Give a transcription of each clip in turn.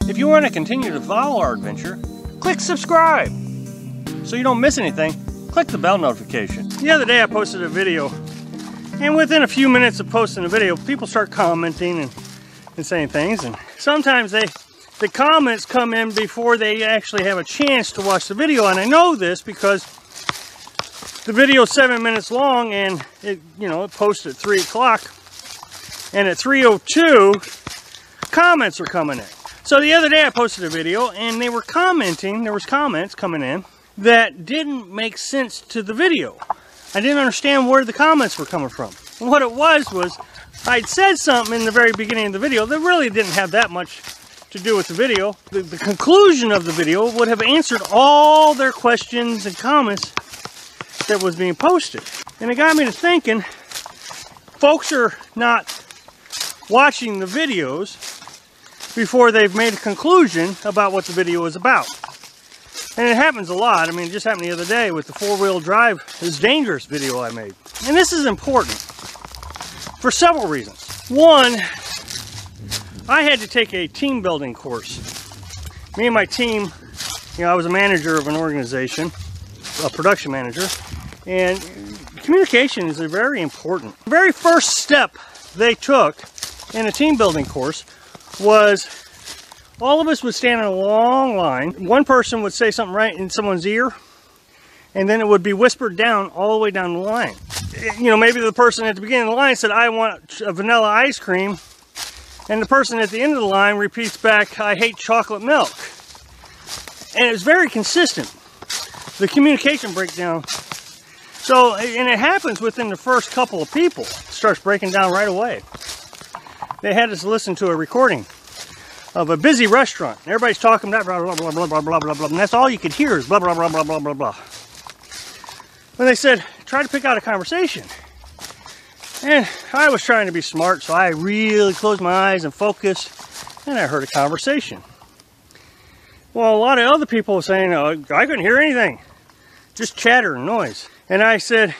If you want to continue to follow our adventure, click subscribe. So you don't miss anything, click the bell notification. The other day I posted a video, and within a few minutes of posting a video, people start commenting and saying things, and sometimes the comments come in before they actually have a chance to watch the video. And I know this because the video is 7 minutes long, and it posted at 3 o'clock, and at 3:02 comments are coming in. So the other day I posted a video, and they were commenting, there was comments coming in that didn't make sense to the video. I didn't understand where the comments were coming from. And what it was I'd said something in the very beginning of the video that really didn't have that much to do with the video. The conclusion of the video would have answered all their questions and comments that was being posted. And it got me to thinking, folks are not watching the videos before they've made a conclusion about what the video is about. And it happens a lot. I mean, it just happened the other day with the four-wheel drive is dangerous video I made. And this is important for several reasons. One, I had to take a team building course. Me and my team, I was a manager of an organization, a production manager, and communication is very important. The very first step they took in a team building course was all of us would stand in a long line. One person would say something right in someone's ear, and then it would be whispered down all the way down the line. Maybe the person at the beginning of the line said, "I want a vanilla ice cream," and the person at the end of the line repeats back, "I hate chocolate milk." And it was very consistent, the communication breakdown. So, and it happens within the first couple of people. It starts breaking down right away. They had us listen to a recording of a busy restaurant. Everybody's talking blah, blah, blah, blah, blah, blah, blah, blah, blah, and that's all you could hear is blah, blah, blah, blah, blah, blah, blah. When they said, try to pick out a conversation. And I was trying to be smart, so I really closed my eyes and focused, and I heard a conversation. Well, a lot of other people were saying, "Oh, I couldn't hear anything. Just chatter and noise." And I said,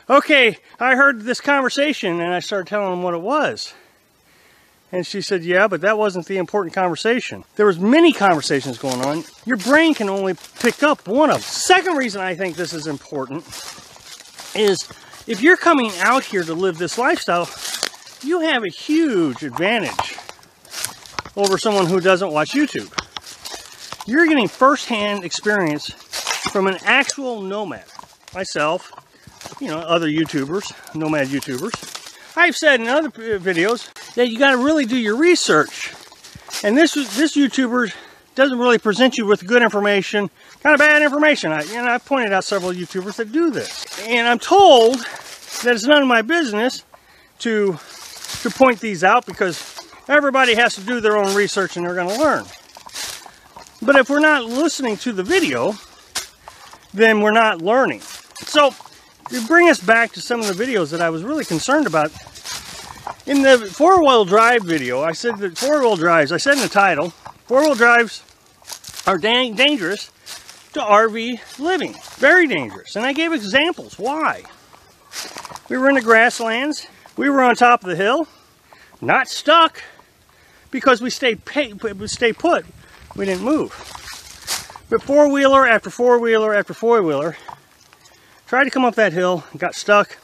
"Okay, I heard this conversation," and I started telling them what it was. And she said, "Yeah, but that wasn't the important conversation. There was many conversations going on. Your brain can only pick up one of them." Second reason I think this is important is if you're coming out here to live this lifestyle, you have a huge advantage over someone who doesn't watch YouTube. You're getting first-hand experience from an actual nomad. Myself, other YouTubers, nomad YouTubers. I've said in other videos that you got to really do your research. And this YouTuber doesn't really present you with good information, kind of bad information. I've pointed out several YouTubers that do this. And I'm told that it's none of my business to point these out because everybody has to do their own research and they're going to learn. But if we're not listening to the video, then we're not learning. So, to bring us back to some of the videos that I was really concerned about. In the four-wheel drive video, I said that four-wheel drives, I said in the title, four-wheel drives are dangerous to RV living. Very dangerous. And I gave examples. Why? We were in the grasslands. We were on top of the hill. Not stuck because we stayed put. We didn't move. But four-wheeler after four-wheeler after four-wheeler tried to come up that hill and got stuck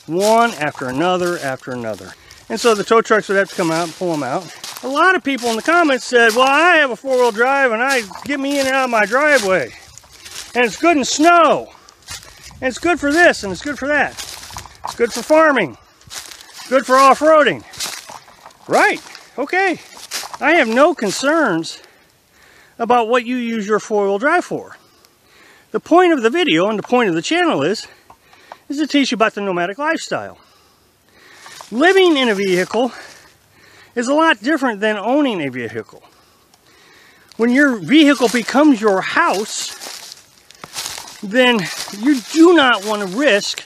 one after another after another. And so the tow trucks would have to come out and pull them out. A lot of people in the comments said, "Well, I have a four-wheel drive and I get me in and out of my driveway. And it's good in snow. And it's good for this and it's good for that. It's good for farming. It's good for off-roading." Right, okay. I have no concerns about what you use your four-wheel drive for. The point of the video and the point of the channel is to teach you about the nomadic lifestyle. Living in a vehicle is a lot different than owning a vehicle. When your vehicle becomes your house, then you do not want to risk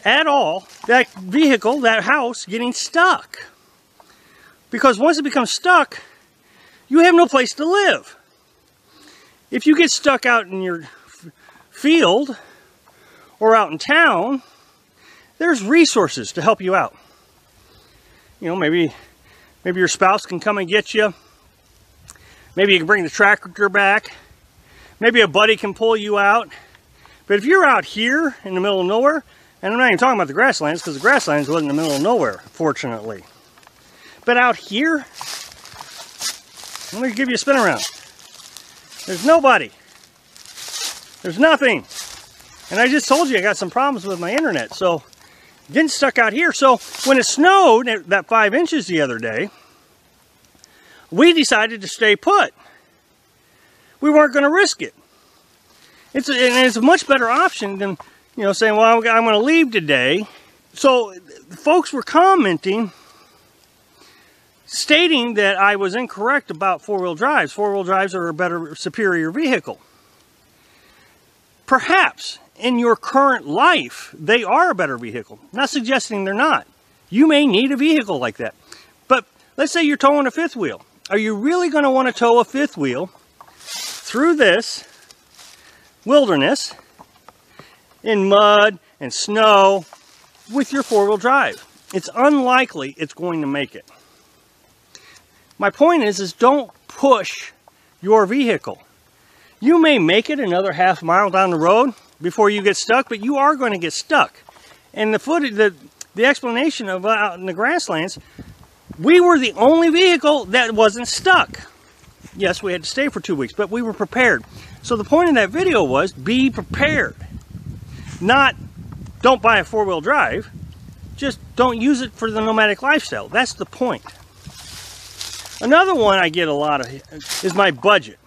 at all that vehicle, that house, getting stuck. Because once it becomes stuck, you have no place to live. If you get stuck out in your field or out in town, there's resources to help you out. Maybe your spouse can come and get you. Maybe you can bring the tractor back. Maybe a buddy can pull you out. But if you're out here in the middle of nowhere, and I'm not even talking about the grasslands, because the grasslands wasn't in the middle of nowhere, fortunately. But out here, I'm going to give you a spin around. There's nobody. There's nothing. And I just told you I got some problems with my internet, so getting stuck out here. So when it snowed, that 5 inches the other day, we decided to stay put. We weren't going to risk it. It's a much better option than, you know, saying, well, I'm going to leave today. So folks were commenting, stating that I was incorrect about four-wheel drives. Four-wheel drives are a better, superior vehicle. Perhaps in your current life, they are a better vehicle. I'm not suggesting they're not. You may need a vehicle like that. But let's say you're towing a fifth wheel. Are you really going to want to tow a fifth wheel through this wilderness in mud and snow with your four-wheel drive? It's unlikely it's going to make it. My point is don't push your vehicle. You may make it another half mile down the road before you get stuck, but you are going to get stuck. And the explanation of out in the grasslands, we were the only vehicle that wasn't stuck. Yes, we had to stay for 2 weeks, but we were prepared. So the point of that video was be prepared. Not don't buy a four-wheel drive, just don't use it for the nomadic lifestyle. That's the point. Another one I get a lot of is my budget.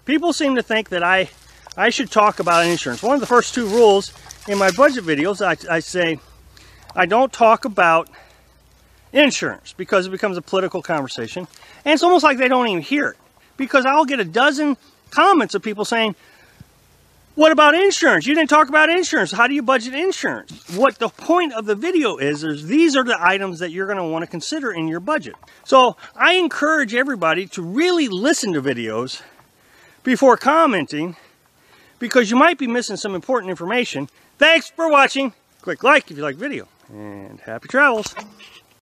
People seem to think that I should talk about insurance. One of the first 2 rules in my budget videos, I say I don't talk about insurance because it becomes a political conversation. And it's almost like they don't even hear it. Because I'll get a dozen comments of people saying, what about insurance? You didn't talk about insurance. How do you budget insurance? What the point of the video is these are the items that you're going to want to consider in your budget. So I encourage everybody to really listen to videos before commenting, because you might be missing some important information. Thanks for watching. Click like if you like the video, and happy travels.